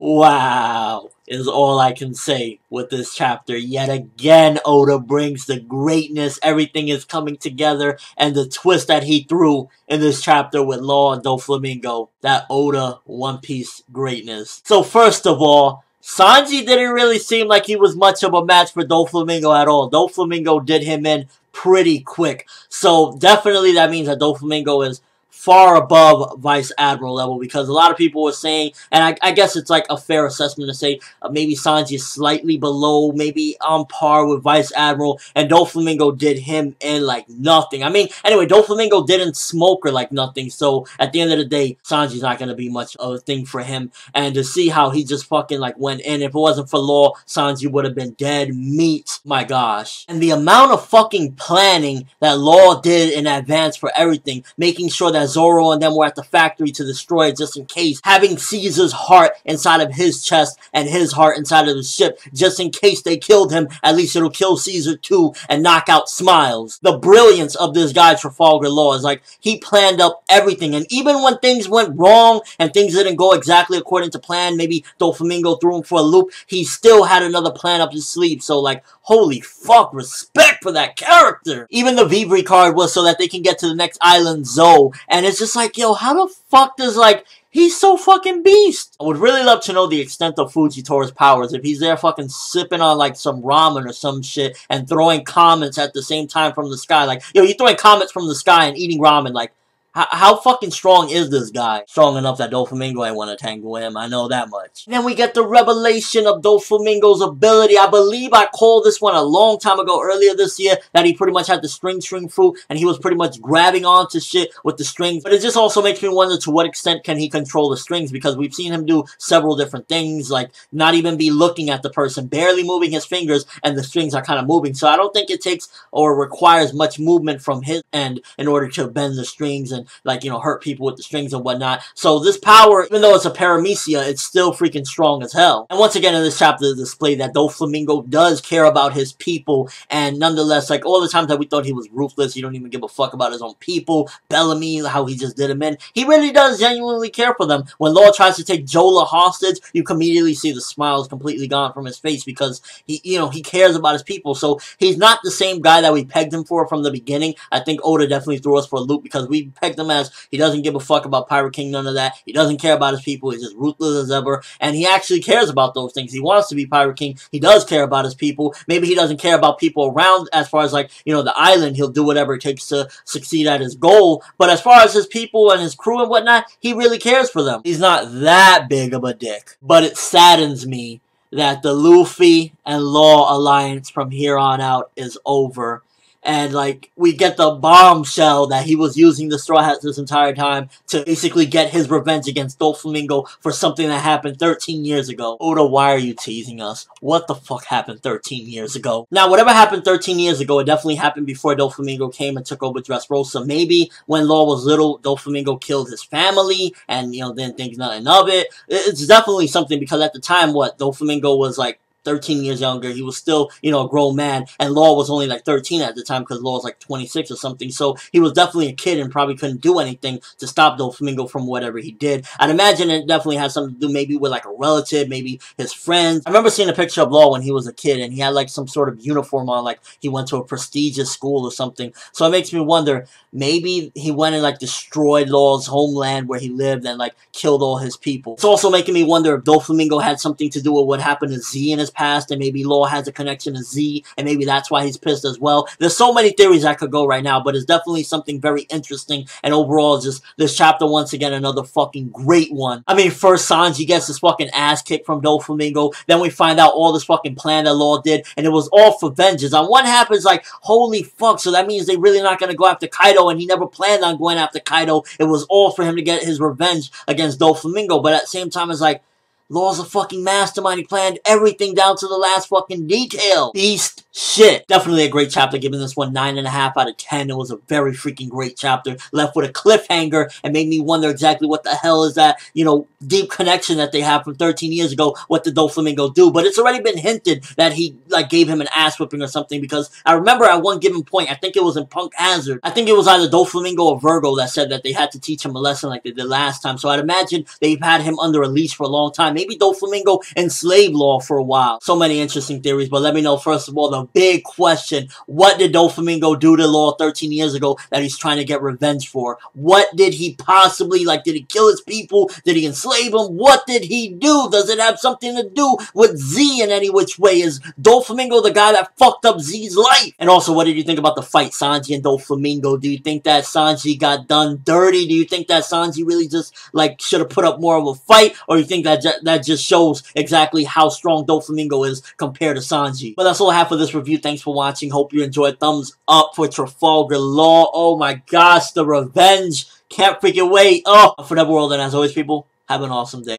Wow, is all I can say with this chapter. Yet again, Oda brings the greatness. Everything is coming together, and the twist that he threw in this chapter with Law and Doflamingo, that Oda One Piece greatness. So first of all, Sanji didn't really seem like he was much of a match for Doflamingo at all. Doflamingo did him in pretty quick. So definitely that means that Doflamingo is far above Vice Admiral level, because a lot of people were saying, and I guess it's like a fair assessment to say, maybe Sanji is slightly below, maybe on par with Vice Admiral, and Doflamingo did him in like nothing. I mean, anyway, Doflamingo didn't smoke her like nothing, so at the end of the day, Sanji's not going to be much of a thing for him, and to see how he just fucking like went in, if it wasn't for Law, Sanji would have been dead meat, my gosh. And the amount of fucking planning that Law did in advance for everything, making sure that Zoro and them were at the factory to destroy it just in case, having Caesar's heart inside of his chest and his heart inside of the ship, just in case they killed him, at least it'll kill Caesar too and knock out Smiles. The brilliance of this guy Trafalgar Law is like, he planned up everything, and even when things went wrong and things didn't go exactly according to plan, maybe Doflamingo threw him for a loop, he still had another plan up his sleeve. So like, holy fuck, respect for that character. Even the Vivre card was so that they can get to the next island, Zoe, and it's just like, yo, how the fuck does, like, he's so fucking beast. I would really love to know the extent of Fujitora's powers. If he's there fucking sipping on, like, some ramen or some shit and throwing comets at the same time from the sky. Like, yo, you're throwing comets from the sky and eating ramen, like, how fucking strong is this guy? Strong enough that Doflamingo ain't want to tangle him, I know that much. And then we get the revelation of Doflamingo's ability. I believe I called this one a long time ago, earlier this year, that he pretty much had the string fruit, and he was pretty much grabbing onto shit with the strings. But it just also makes me wonder to what extent can he control the strings, because we've seen him do several different things, like not even be looking at the person, barely moving his fingers, and the strings are kind of moving. So I don't think it takes or requires much movement from his end in order to bend the strings and, like, you know, hurt people with the strings and whatnot. So this power, even though it's a paramecia, it's still freaking strong as hell. And once again in this chapter, the display that Doflamingo does care about his people, and nonetheless, like, all the times that we thought he was ruthless, he don't even give a fuck about his own people, Bellamy, how he just did him in, he really does genuinely care for them. When Law tries to take Jola hostage, you can immediately see the smiles completely gone from his face, because he, you know, he cares about his people. So he's not the same guy that we pegged him for from the beginning. I think Oda definitely threw us for a loop, because we pegged him as he doesn't give a fuck about Pirate King, none of that. He doesn't care about his people. He's just ruthless as ever. And he actually cares about those things. He wants to be Pirate King. He does care about his people. Maybe he doesn't care about people around as far as, like, you know, the island. He'll do whatever it takes to succeed at his goal. But as far as his people and his crew and whatnot, he really cares for them. He's not that big of a dick. But it saddens me that the Luffy and Law alliance from here on out is over. And, like, we get the bombshell that he was using the Straw Hats this entire time to basically get his revenge against Doflamingo for something that happened 13 years ago. Oda, why are you teasing us? What the fuck happened 13 years ago? Now, whatever happened 13 years ago, it definitely happened before Doflamingo came and took over Dressrosa. Maybe when Law was little, Doflamingo killed his family and, you know, didn't think nothing of it. It's definitely something, because at the time, what, Doflamingo was, like, 13 years younger. He was still, you know, a grown man, and Law was only like 13 at the time, because Law was like 26 or something. So he was definitely a kid and probably couldn't do anything to stop Doflamingo from whatever he did. I'd imagine it definitely has something to do maybe with like a relative, maybe his friends. I remember seeing a picture of Law when he was a kid, and he had like some sort of uniform on, like he went to a prestigious school or something. So it makes me wonder, maybe he went and like destroyed Law's homeland where he lived and like killed all his people. It's also making me wonder if Doflamingo had something to do with what happened to Z in his past, and maybe Law has a connection to Z, and maybe that's why he's pissed as well. There's so many theories that could go right now, but it's definitely something very interesting, and overall, just this chapter, once again, another fucking great one. I mean, first Sanji gets his fucking ass kicked from Doflamingo, then we find out all this fucking plan that Law did, and it was all for vengeance. On one half, it's like, holy fuck, so that means they're really not gonna go after Kaido, and he never planned on going after Kaido. It was all for him to get his revenge against Doflamingo, but at the same time, it's like, Law's a fucking mastermind. He planned everything down to the last fucking detail. Beast shit. Definitely a great chapter. Giving this one 9.5 out of 10. It was a very freaking great chapter. Left with a cliffhanger and made me wonder exactly what the hell is that, you know, deep connection that they have from 13 years ago. What did Doflamingo do? But it's already been hinted that he, like, gave him an ass whipping or something, because I remember at one given point, I think it was in Punk Hazard, I think it was either Doflamingo or Virgo that said that they had to teach him a lesson like they did last time. So I'd imagine they've had him under a leash for a long time. Maybe Doflamingo enslaved Law for a while. So many interesting theories, but let me know, first of all, the big question. What did Doflamingo do to Law 13 years ago that he's trying to get revenge for? What did he possibly, like, did he kill his people? Did he enslave them? What did he do? Does it have something to do with Z in any which way? Is Doflamingo the guy that fucked up Z's life? And also, what did you think about the fight, Sanji and Doflamingo? Do you think that Sanji got done dirty? Do you think that Sanji really just, like, should have put up more of a fight? Or you think that that just shows exactly how strong Doflamingo is compared to Sanji? But that's all I have for this review. Thanks for watching. Hope you enjoyed. Thumbs up for Trafalgar Law. Oh my gosh, the revenge. Can't freaking wait. Oh, ForneverWorld, and as always, people, have an awesome day.